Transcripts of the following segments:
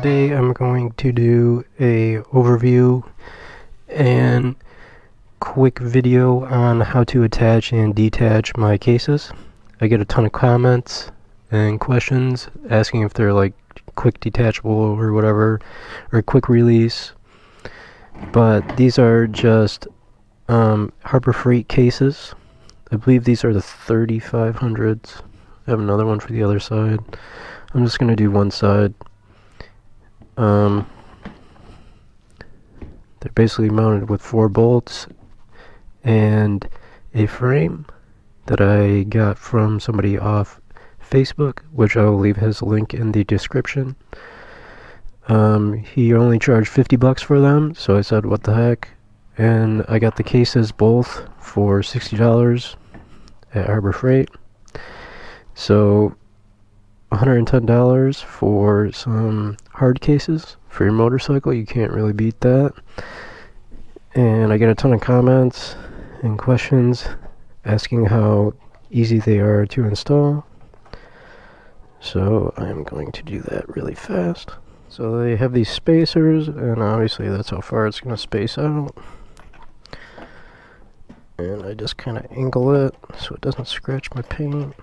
today I'm going to do a overview and quick video on how to attach and detach my cases. I get a ton of comments and questions asking if they're like quick detachable or whatever, or quick release, but these are just Harbor Freight cases. I believe these are the 3500s. I have another one for the other side. I'm just going to do one side. They're basically mounted with 4 bolts and a frame that I got from somebody off Facebook, which I will leave his link in the description. He only charged $50 for them, so I said what the heck, and I got the cases both for $60 at Harbor Freight. So $110 for some hard cases for your motorcycle. You can't really beat that. And I get a ton of comments and questions asking how easy they are to install. So I'm going to do that really fast. So they have these spacers, and obviously that's how far it's going to space out. And I just kind of angle it so it doesn't scratch my paint.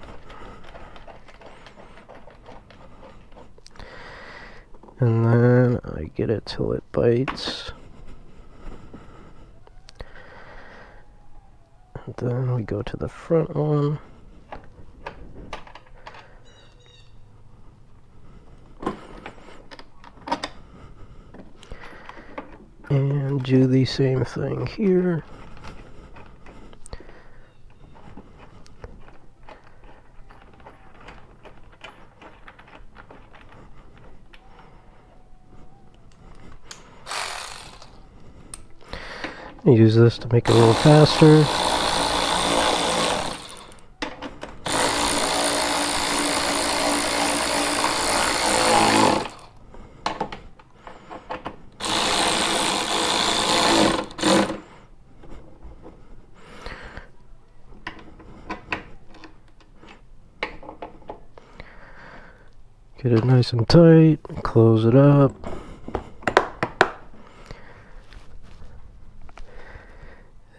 And then I get it till it bites. And then we go to the front one. And do the same thing here. Use this to make it a little faster. Get it nice and tight, close it up.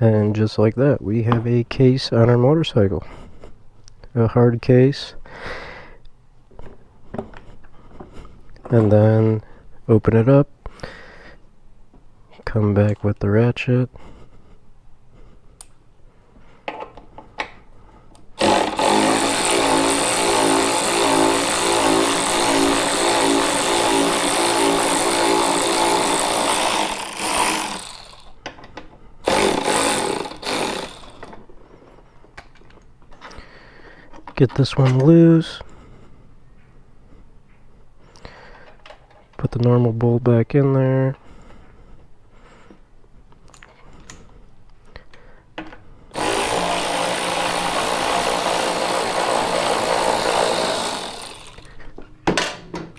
And just like that, we have a case on our motorcycle. A hard case. And then open it up. Come back with the ratchet. Get this one loose. Put the normal bolt back in there.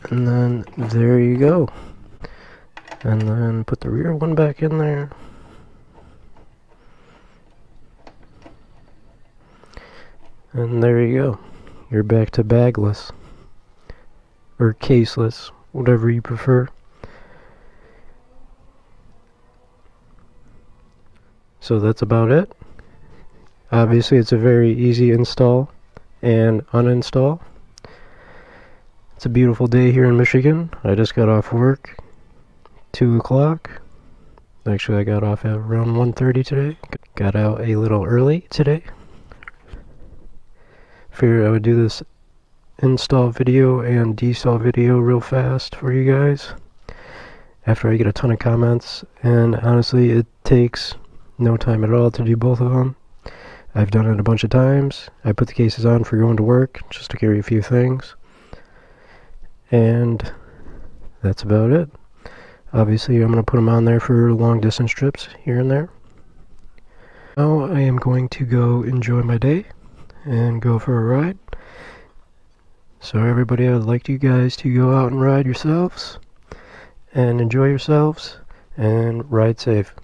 And then there you go. And then put the rear one back in there. And there you go. You're back to bagless. Or caseless, whatever you prefer. So that's about it. Obviously it's a very easy install and uninstall. It's a beautiful day here in Michigan. I just got off work. 2 o'clock. Actually I got off at around 1:30 today. Got out a little early today. Figured I would do this install video and deinstall video real fast for you guys after I get a ton of comments, and honestly it takes no time at all to do both of them. I've done it a bunch of times. I put the cases on for going to work just to carry a few things, and that's about it. Obviously I'm going to put them on there for long distance trips here and there. Now I am going to go enjoy my day and go for a ride. So everybody, I would like you guys to go out and ride yourselves and enjoy yourselves and ride safe.